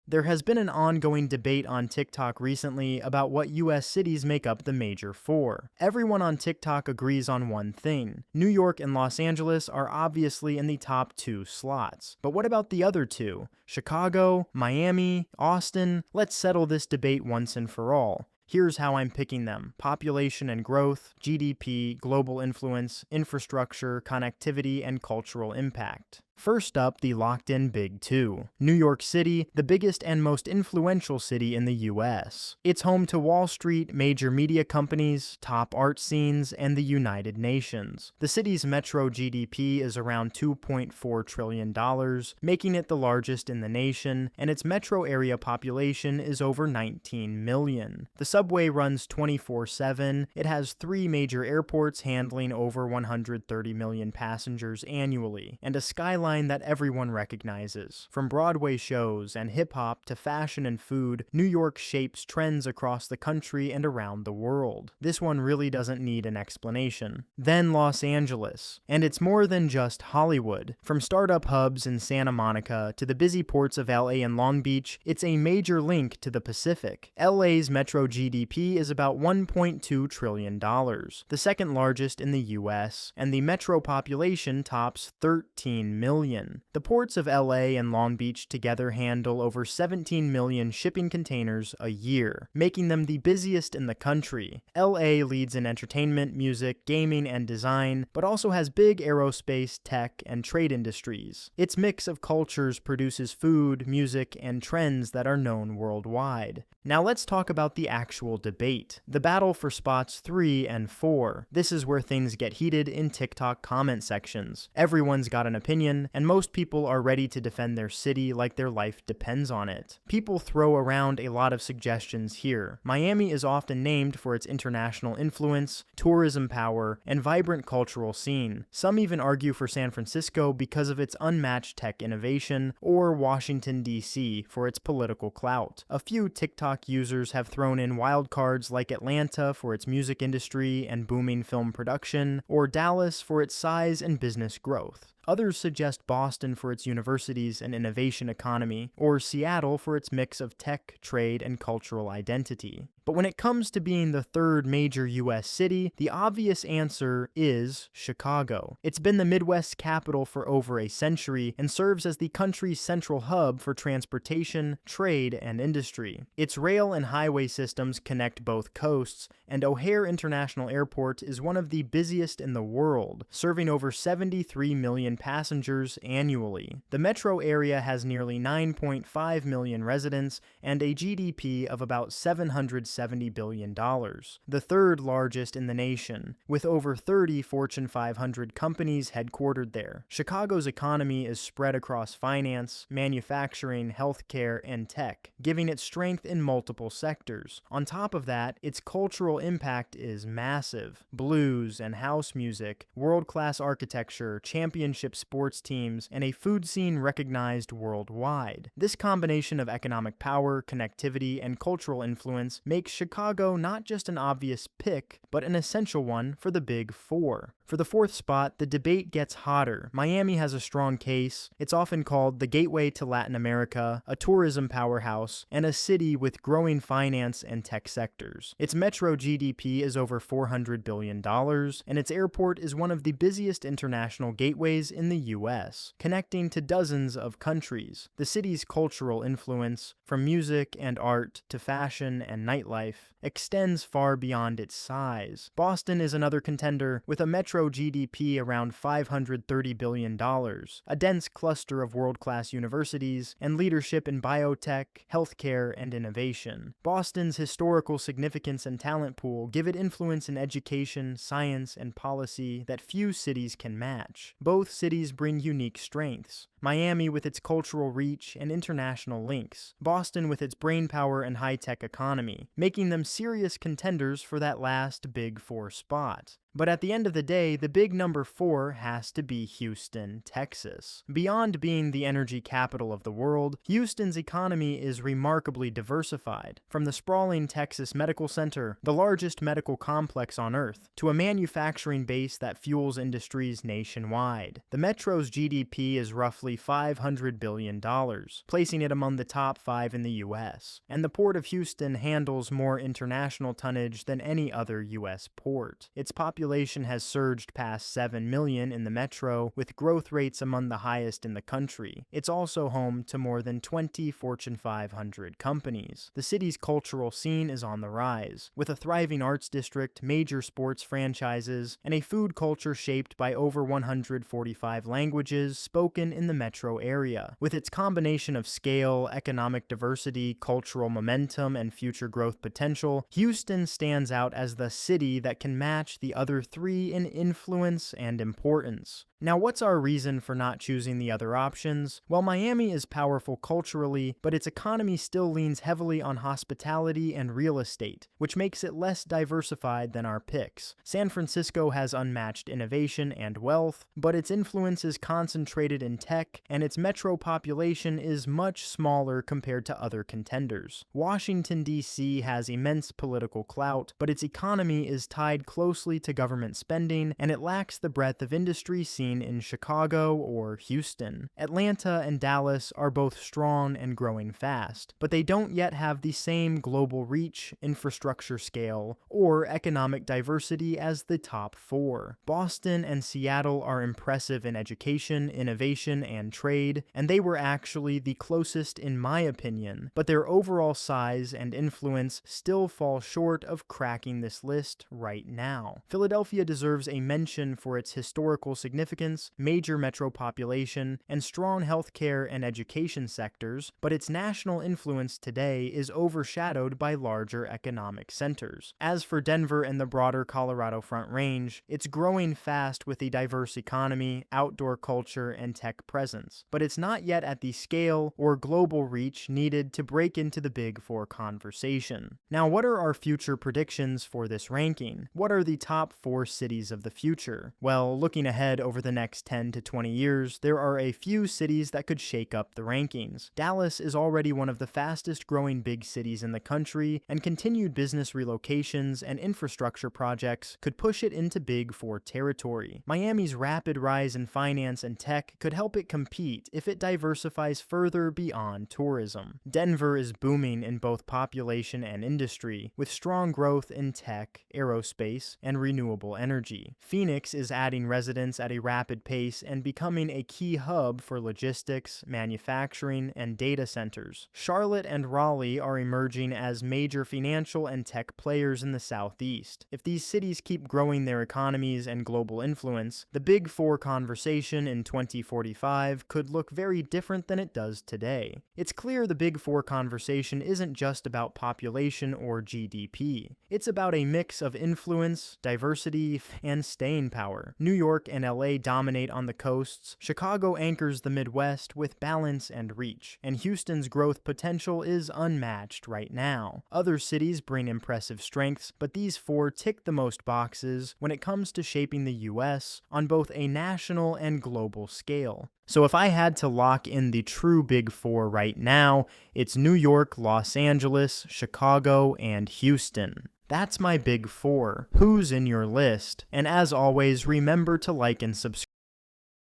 There has been an ongoing debate on TikTok recently about what US cities make up the major four. Everyone on TikTok agrees on one thing. New York and Los Angeles are obviously in the top two slots. But what about the other two? Chicago, Miami, Austin? Let's settle this debate once and for all. Here's how I'm picking them: population and growth, GDP, global influence, infrastructure, connectivity, and cultural impact. First up, the locked-in Big Two. New York City, the biggest and most influential city in the US. It's home to Wall Street, major media companies, top art scenes, and the United Nations. The city's metro GDP is around $2.4 trillion, making it the largest in the nation, and its metro area population is over 19 million. The subway runs 24/7. It has 3 major airports handling over 130 million passengers annually, and a skyline that everyone recognizes. From Broadway shows and hip-hop to fashion and food, New York shapes trends across the country and around the world. This one really doesn't need an explanation. Then Los Angeles. And it's more than just Hollywood. From startup hubs in Santa Monica to the busy ports of LA and Long Beach, it's a major link to the Pacific. LA's metro GDP is about $1.2 trillion, the second largest in the US, and the metro population tops 13 million. The ports of LA and Long Beach together handle over 17 million shipping containers a year, making them the busiest in the country. LA leads in entertainment, music, gaming, and design, but also has big aerospace, tech, and trade industries. Its mix of cultures produces food, music, and trends that are known worldwide. Now let's talk about the actual debate, the battle for spots 3 and 4. This is where things get heated in TikTok comment sections. Everyone's got an opinion, and most people are ready to defend their city like their life depends on it. People throw around a lot of suggestions here. Miami is often named for its international influence, tourism power, and vibrant cultural scene. Some even argue for San Francisco because of its unmatched tech innovation, or Washington, D.C. for its political clout. A few TikTok users have thrown in wild cards like Atlanta for its music industry and booming film production, or Dallas for its size and business growth. Others suggest Boston for its universities and innovation economy, or Seattle for its mix of tech, trade, and cultural identity. But when it comes to being the third major US city, the obvious answer is Chicago. It's been the Midwest's capital for over a century and serves as the country's central hub for transportation, trade, and industry. Its rail and highway systems connect both coasts, and O'Hare International Airport is one of the busiest in the world, serving over 73 million passengers annually. The metro area has nearly 9.5 million residents and a GDP of about $770 billion, the third largest in the nation, with over 30 Fortune 500 companies headquartered there. Chicago's economy is spread across finance, manufacturing, healthcare, and tech, giving it strength in multiple sectors. On top of that, its cultural impact is massive. Blues and house music, world-class architecture, championship sports teams, and a food scene recognized worldwide. This combination of economic power, connectivity, and cultural influence makes Chicago not just an obvious pick, but an essential one for the Big Four. For the fourth spot, the debate gets hotter. Miami has a strong case. It's often called the gateway to Latin America, a tourism powerhouse, and a city with growing finance and tech sectors. Its metro GDP is over $400 billion, and its airport is one of the busiest international gateways in the US, connecting to dozens of countries. The city's cultural influence, from music and art to fashion and nightlife, extends far beyond its size. Boston is another contender, with a metro GDP around $530 billion, a dense cluster of world-class universities, and leadership in biotech, healthcare, and innovation. Boston's historical significance and talent pool give it influence in education, science, and policy that few cities can match. Both cities bring unique strengths. Miami with its cultural reach and international links, Boston with its brainpower and high-tech economy, making them serious contenders for that last Big Four spot. But at the end of the day, the big number 4 has to be Houston, Texas. Beyond being the energy capital of the world, Houston's economy is remarkably diversified. From the sprawling Texas Medical Center, the largest medical complex on Earth, to a manufacturing base that fuels industries nationwide. The metro's GDP is roughly $500 billion, placing it among the top 5 in the U.S. And the Port of Houston handles more international tonnage than any other U.S. port. Its population has surged past 7 million in the metro, with growth rates among the highest in the country. It's also home to more than 20 Fortune 500 companies. The city's cultural scene is on the rise, with a thriving arts district, major sports franchises, and a food culture shaped by over 145 languages spoken in the metro area. With its combination of scale, economic diversity, cultural momentum, and future growth potential, Houston stands out as the city that can match the other 3 in influence and importance. Now, what's our reason for not choosing the other options? Well, Miami is powerful culturally, but its economy still leans heavily on hospitality and real estate, which makes it less diversified than our picks. San Francisco has unmatched innovation and wealth, but its influence is concentrated in tech, and its metro population is much smaller compared to other contenders. Washington, D.C. has immense political clout, but its economy is tied closely to government spending, and it lacks the breadth of industry seen in Chicago or Houston. Atlanta and Dallas are both strong and growing fast, but they don't yet have the same global reach, infrastructure scale, or economic diversity as the top 4. Boston and Seattle are impressive in education, innovation, and trade, and they were actually the closest in my opinion, but their overall size and influence still fall short of cracking this list right now. Philadelphia deserves a mention for its historical significance, major metro population, and strong healthcare and education sectors, but its national influence today is overshadowed by larger economic centers. As for Denver and the broader Colorado Front Range, it's growing fast with a diverse economy, outdoor culture, and tech presence, but it's not yet at the scale or global reach needed to break into the Big 4 conversation. Now, what are our future predictions for this ranking? What are the top 4 cities of the future? Well, looking ahead over the next 10 to 20 years, there are a few cities that could shake up the rankings. Dallas is already one of the fastest growing big cities in the country, and continued business relocations and infrastructure projects could push it into Big 4 territory. Miami's rapid rise in finance and tech could help it compete if it diversifies further beyond tourism. Denver is booming in both population and industry, with strong growth in tech, aerospace, and renewable energy. Phoenix is adding residents at a rapid pace and becoming a key hub for logistics, manufacturing, and data centers. Charlotte and Raleigh are emerging as major financial and tech players in the Southeast. If these cities keep growing their economies and global influence, the Big 4 conversation in 2045 could look very different than it does today. It's clear the Big 4 conversation isn't just about population or GDP. It's about a mix of influence, diversity, and staying power. New York and LA dominate on the coasts, Chicago anchors the Midwest with balance and reach, and Houston's growth potential is unmatched right now. Other cities bring impressive strengths, but these 4 tick the most boxes when it comes to shaping the US on both a national and global scale. So if I had to lock in the true Big 4 right now, it's New York, Los Angeles, Chicago, and Houston. That's my Big 4. Who's in your list? And as always, remember to like and subscribe.